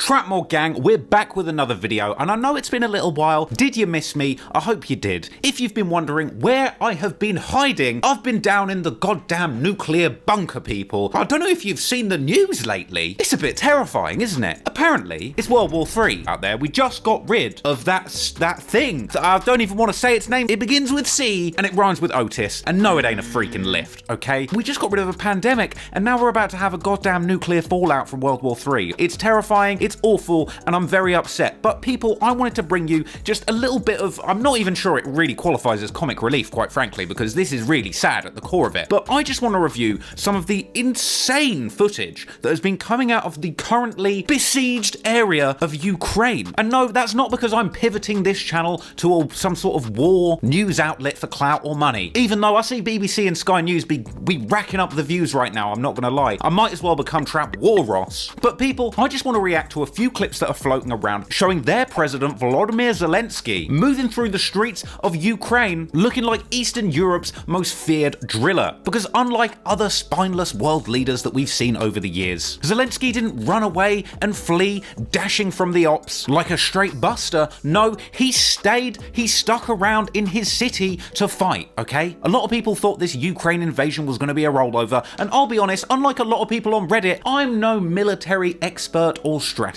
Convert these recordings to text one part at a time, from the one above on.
Trapmore gang, we're back with another video, and I know it's been a little while. Did you miss me? I hope you did. If you've been wondering where I have been hiding, I've been down in the goddamn nuclear bunker, people. I don't know if you've seen the news lately. It's a bit terrifying, isn't it? Apparently, it's World War III out there. We just got rid of that thing. I don't even want to say its name. It begins with C, and it rhymes with Otis, and no, it ain't a freaking lift, okay? We just got rid of a pandemic, and now we're about to have a goddamn nuclear fallout from World War III. It's terrifying. It's awful, and I'm very upset. But people, I wanted to bring you just a little bit of, I'm not even sure it really qualifies as comic relief, quite frankly, because this is really sad at the core of it. But I just want to review some of the insane footage that has been coming out of the currently besieged area of Ukraine. And no, that's not because I'm pivoting this channel to some sort of war news outlet for clout or money. Even though I see BBC and Sky News be racking up the views right now, I'm not gonna lie. I might as well become Trap War Ross. But people, I just want to react to a few clips that are floating around showing their president, Volodymyr Zelenskyy, moving through the streets of Ukraine looking like Eastern Europe's most feared driller. Because unlike other spineless world leaders that we've seen over the years, Zelenskyy didn't run away and flee, dashing from the ops like a straight buster. No, he stuck around in his city to fight, okay? A lot of people thought this Ukraine invasion was going to be a rollover, and I'll be honest, unlike a lot of people on Reddit, I'm no military expert or strategist.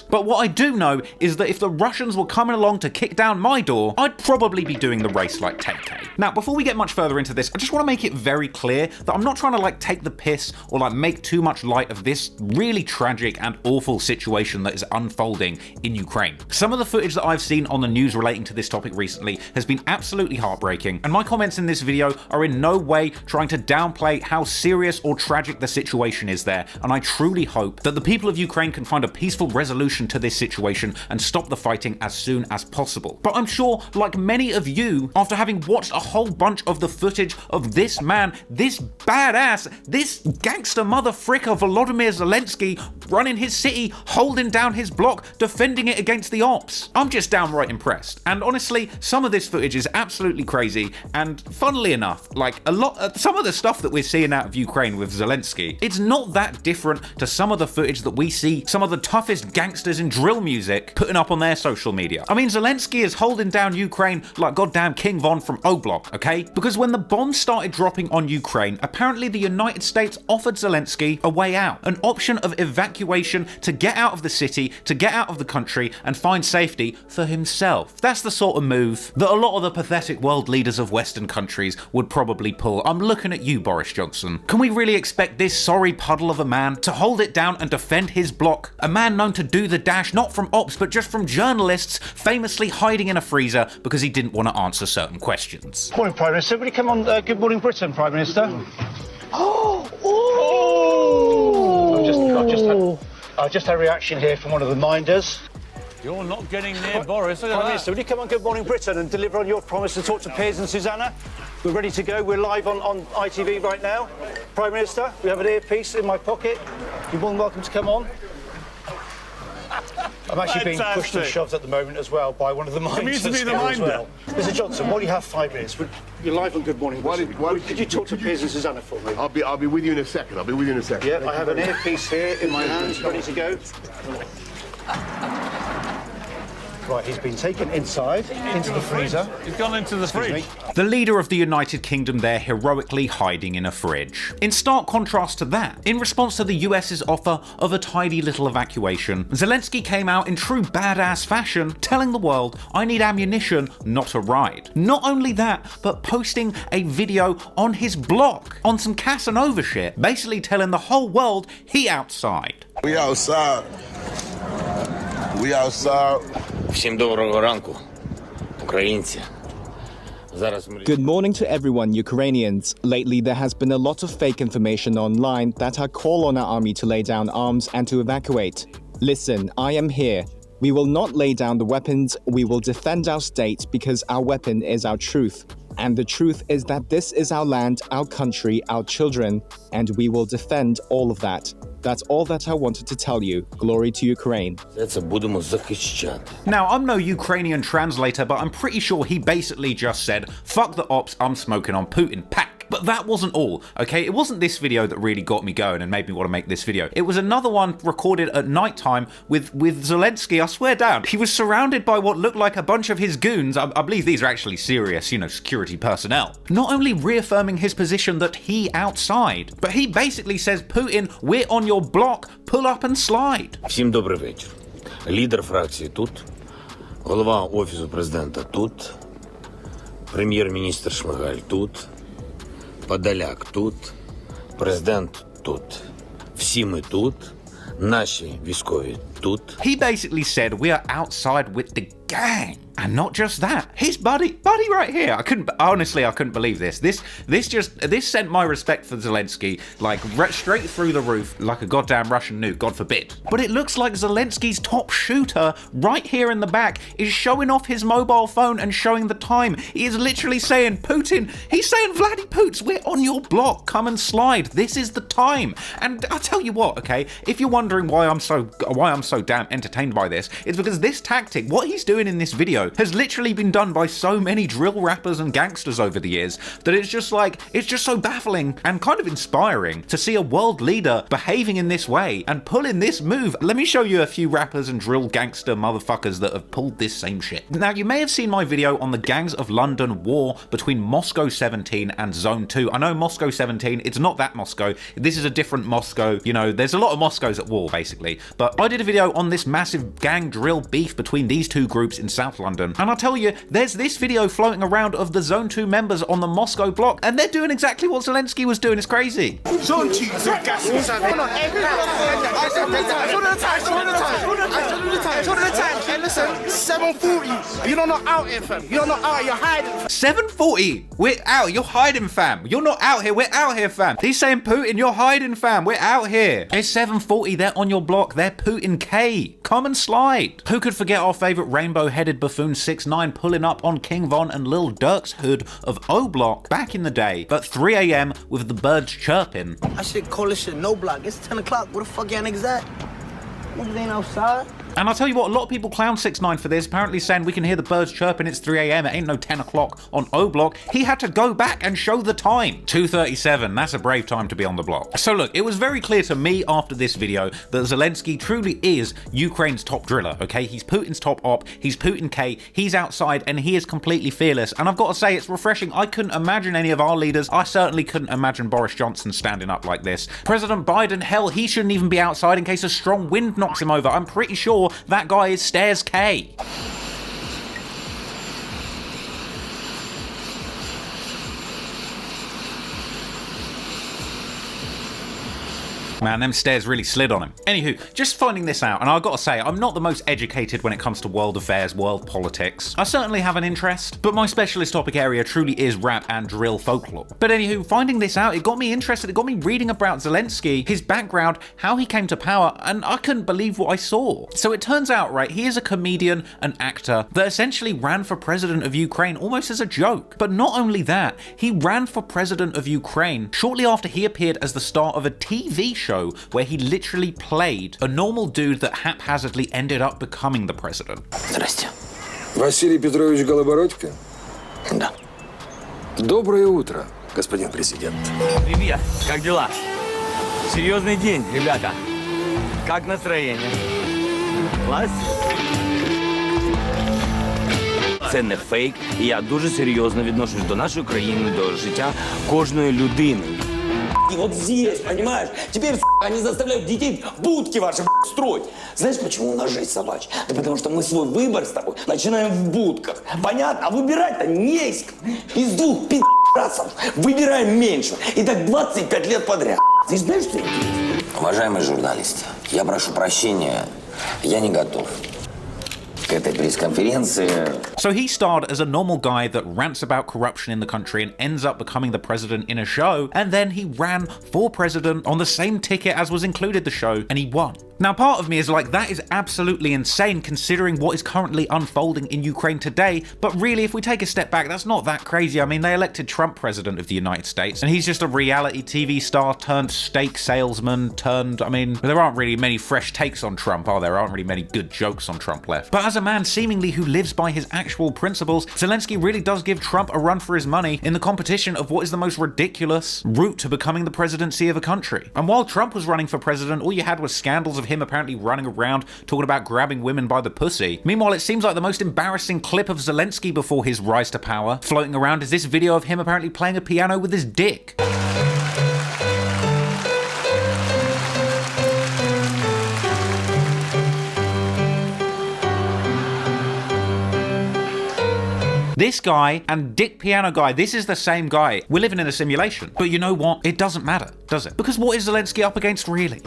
But what I do know is that if the Russians were coming along to kick down my door, I'd probably be doing the race like 10k. Now, before we get much further into this, I just want to make it very clear that I'm not trying to take the piss or make too much light of this really tragic and awful situation that is unfolding in Ukraine. Some of the footage that I've seen on the news relating to this topic recently has been absolutely heartbreaking, and my comments in this video are in no way trying to downplay how serious or tragic the situation is there, and I truly hope that the people of Ukraine can find a peaceful resolution to this situation and stop the fighting as soon as possible. But I'm sure, like many of you, after having watched a whole bunch of the footage of this man, this badass, this gangster mother fricker Volodymyr Zelenskyy running his city, holding down his block, defending it against the ops, I'm just downright impressed. And honestly, some of this footage is absolutely crazy, and funnily enough, some of the stuff that we're seeing out of Ukraine with Zelenskyy, it's not that different to some of the footage that we see some of the toughest gangsters in drill music putting up on their social media. I mean, Zelenskyy is holding down Ukraine like goddamn King Von from O-Block, okay? Because when the bombs started dropping on Ukraine, apparently the United States offered Zelenskyy a way out, an option of evacuation to get out of the city, to get out of the country and find safety for himself. That's the sort of move that a lot of the pathetic world leaders of Western countries would probably pull. I'm looking at you, Boris Johnson. Can we really expect this sorry puddle of a man to hold it down and defend his block? A man known to do the dash, not from ops, but just from journalists, famously hiding in a freezer because he didn't want to answer certain questions. Morning, Prime Minister. Will you come on Good Morning Britain, Prime Minister? I've just had a reaction here from one of the minders. You're not getting near Boris. Prime Minister, will you come on Good Morning Britain and deliver on your promise to talk to Piers and Susanna? We're ready to go. We're live on ITV right now. Prime Minister, we have an earpiece in my pocket. You're more than welcome to come on. I'm actually being pushed and shoved at the moment as well by one of the minders. To be the minder. Well. Mr. Johnson, while you have 5 minutes, you're live on Good Morning Britain. Could you talk to Piers and Susanna for me? I'll be with you in a second. Yeah, I have an earpiece here in my hands, ready to go. Right, he's been taken inside, into the freezer. He's gone into the fridge. The leader of the United Kingdom there heroically hiding in a fridge. In stark contrast to that, in response to the US's offer of a tidy little evacuation, Zelenskyy came out in true badass fashion, telling the world, I need ammunition, not a ride. Not only that, but posting a video on his block, on some Casanova shit, basically telling the whole world he outside. We outside. We outside. Всім доброго ранку, українці. Good morning to everyone, Ukrainians. Lately, there has been a lot of fake information online that are call on our army to lay down arms and to evacuate. Listen, I am here. We will not lay down the weapons, we will defend our state because our weapon is our truth. And the truth is that this is our land, our country, our children, and we will defend all of that. That's all that I wanted to tell you. Glory to Ukraine. Now, I'm no Ukrainian translator, but I'm pretty sure he basically just said, fuck the ops, I'm smoking on Putin, pack. But that wasn't all, okay? It wasn't this video that really got me going and made me want to make this video. It was another one recorded at night time with Zelenskyy, I swear down. He was surrounded by what looked like a bunch of his goons. I believe these are actually serious, you know, security personnel. Not only reaffirming his position that he outside, but he basically says, Putin, we're on your block, pull up and slide. Всім добрий вечір. Лідер фракції тут, голова Офісу президента тут, прем'єр-міністр Шмигаль тут, Подоляк тут, президент тут. Всі ми тут, наші військові тут. He basically said we are outside with the gang. And not just that, his buddy right here. I couldn't believe this. This sent my respect for Zelenskyy like straight through the roof like a goddamn Russian nuke, God forbid. But it looks like Zelensky's top shooter right here in the back is showing off his mobile phone and showing the time. He is literally saying, Putin, he's saying, Vladdy Poots, we're on your block, come and slide. This is the time. And I'll tell you what, okay, if you're wondering why I'm so damn entertained by this, it's because this tactic, what he's doing in this video, has literally been done by so many drill rappers and gangsters over the years that it's just so baffling and kind of inspiring to see a world leader behaving in this way and pulling this move. Let me show you a few rappers and drill gangster motherfuckers that have pulled this same shit. Now, you may have seen my video on the Gangs of London war between Moscow 17 and Zone 2. I know Moscow 17, it's not that Moscow. This is a different Moscow. You know, there's a lot of Moscows at war, basically. But I did a video on this massive gang drill beef between these two groups in South London. And I'll tell you, there's this video floating around of the Zone 2 members on the Moscow block, and they're doing exactly what Zelenskyy was doing. It's crazy. Zone 2, gas inside. Hold on, show the time. Hey, listen, 7:40. You're not out here, fam. You're not out here, you're hiding. 7:40. We're out. You're hiding, fam. You're not out here. We're out here, fam. He's saying, Putin, you're hiding, fam. We're out here. It's 7:40. They're on your block. They're Putin K. Come and slide. Who could forget our favorite rainbow-headed buffoon 6ix9ine pulling up on King Von and Lil Durk's hood of O Block back in the day, but 3 a.m. with the birds chirping. I should call this shit no block. It's 10 o'clock. Where the fuck y'all niggas at? Niggas ain't outside. And I'll tell you what, a lot of people clown 6ix9ine for this, apparently saying we can hear the birds chirping, it's 3 a.m, it ain't no 10 o'clock on O Block. He had to go back and show the time. 2:37, that's a brave time to be on the block. So look, it was very clear to me after this video that Zelenskyy truly is Ukraine's top driller, okay? He's Putin's top op, he's Putin K, he's outside, and he is completely fearless. And I've got to say, it's refreshing. I couldn't imagine any of our leaders. I certainly couldn't imagine Boris Johnson standing up like this. President Biden, hell, he shouldn't even be outside in case a strong wind knocks him over. I'm pretty sure that guy is Stairs K. Man, them stairs really slid on him. Anywho, just finding this out, and I've got to say, I'm not the most educated when it comes to world affairs, world politics. I certainly have an interest, but my specialist topic area truly is rap and drill folklore. But anywho, finding this out, it got me interested, it got me reading about Zelenskyy, his background, how he came to power, and I couldn't believe what I saw. So it turns out, right, he is a comedian, an actor, that essentially ran for president of Ukraine almost as a joke. But not only that, he ran for president of Ukraine shortly after he appeared as the star of a TV show where he literally played a normal dude that haphazardly ended up becoming the president. Здрасте. Василий Петрович Голобородько? Да. Доброе утро, господин президент. Привет, как дела? Серьезный день, ребята. Как настроение? Класс? Це не фейк, і я дуже серйозно відношусь до нашої країни, до життя кожної людини. И вот здесь, понимаешь, теперь они заставляют детей в будки ваши строить. Знаешь, почему у нас жизнь собачья? Да потому что мы свой выбор с тобой начинаем в будках. Понятно? А выбирать-то не из кого. Из двух пи***цев выбираем меньше. И так 25 лет подряд. Ты знаешь, что это есть? Уважаемые журналисты, я прошу прощения, я не готов к этой пресс-конференции. So he starred as a normal guy that rants about corruption in the country and ends up becoming the president in a show, and then he ran for president on the same ticket as was included the show, and he won. Now, part of me is like, that is absolutely insane considering what is currently unfolding in Ukraine today, but really, if we take a step back, that's not that crazy. I mean, they elected Trump president of the United States, and he's just a reality TV star turned steak salesman turned, I mean, there aren't really many fresh takes on Trump, are there? There aren't really many good jokes on Trump left. But as a man seemingly who lives by his actual principles, Zelenskyy really does give Trump a run for his money in the competition of what is the most ridiculous route to becoming the presidency of a country. And while Trump was running for president, all you had was scandals of him apparently running around talking about grabbing women by the pussy. Meanwhile, it seems like the most embarrassing clip of Zelenskyy before his rise to power floating around is this video of him apparently playing a piano with his dick. This guy and Dick Piano Guy, this is the same guy. We're living in a simulation. But you know what? It doesn't matter, does it? Because what is Zelenskyy up against, really?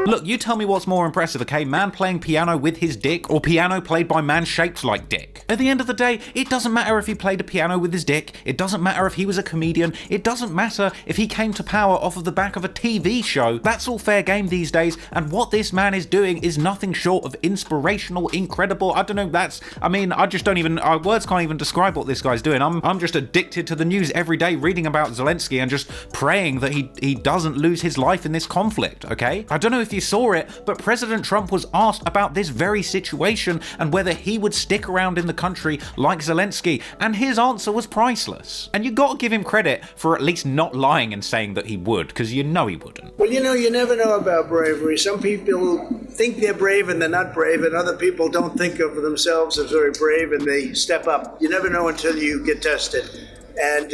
Look, you tell me what's more impressive, okay? Man playing piano with his dick, or piano played by man shaped like dick? At the end of the day, it doesn't matter if he played a piano with his dick, it doesn't matter if he was a comedian, it doesn't matter if he came to power off of the back of a TV show. That's all fair game these days, and what this man is doing is nothing short of inspirational, incredible. I don't know, I mean, I just don't even, words can't even describe what this guy's doing. I'm just addicted to the news every day, reading about Zelenskyy and just praying that he doesn't lose his life in this conflict, okay? I don't know if you saw it, but President Trump was asked about this very situation and whether he would stick around in the country like Zelenskyy, and his answer was priceless. And you gotta give him credit for at least not lying and saying that he would, because you know he wouldn't. Well, you know, you never know about bravery. Some people think they're brave and they're not brave, and other people don't think of themselves as very brave and they step up. You never know until you get tested. And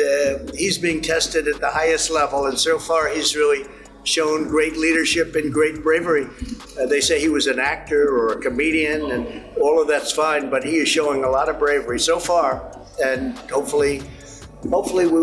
he's being tested at the highest level, and so far he's really shown great leadership and great bravery. They say he was an actor or a comedian, and all of that's fine, but he is showing a lot of bravery so far, and hopefully we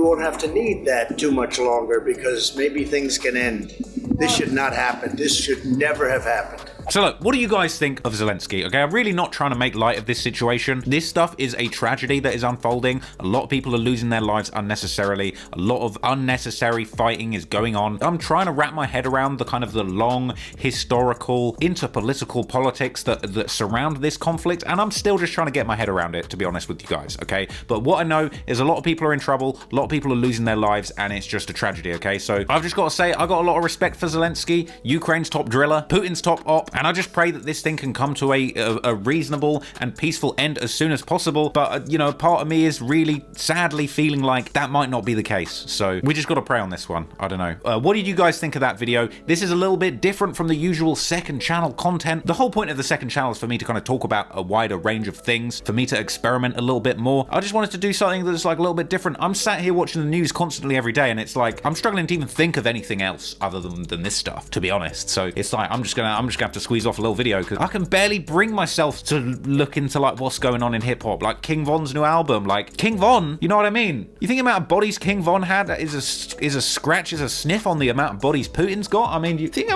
won't have to need that too much longer, because maybe things can end. This should not happen. This should never have happened. So look, what do you guys think of Zelenskyy? Okay, I'm really not trying to make light of this situation. This stuff is a tragedy that is unfolding. A lot of people are losing their lives unnecessarily. A lot of unnecessary fighting is going on. I'm trying to wrap my head around the kind of the long historical interpolitical politics that surround this conflict, and I'm still just trying to get my head around it, to be honest with you guys, okay? But what I know is a lot of people are in trouble, a lot of people are losing their lives, and it's just a tragedy, okay? So I've just got to say, I got a lot of respect for Zelenskyy, Ukraine's top driller, Putin's top op, and I just pray that this thing can come to a reasonable and peaceful end as soon as possible. But, you know, part of me is really sadly feeling like that might not be the case. So we just got to pray on this one. I don't know. What did you guys think of that video? This is a little bit different from the usual second channel content. The whole point of the second channel is for me to kind of talk about a wider range of things, for me to experiment a little bit more. I just wanted to do something that's like a little bit different. I'm sat here watching the news constantly every day, and it's like I'm struggling to even think of anything else other than this stuff, to be honest. So it's like I'm just gonna have to squeeze off a little video because I can barely bring myself to look into like what's going on in hip hop, like King Von's new album. Like King Von, you know what I mean? You think the amount of bodies King Von had is a sniff on the amount of bodies Putin's got? I mean, you think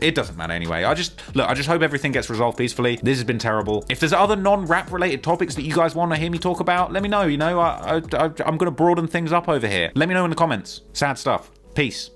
it doesn't matter anyway. I just hope everything gets resolved peacefully. This has been terrible. If there's other non-rap related topics that you guys want to hear me talk about, let me know. You know, I'm gonna broaden things up over here. Let me know in the comments. Sad stuff. Peace.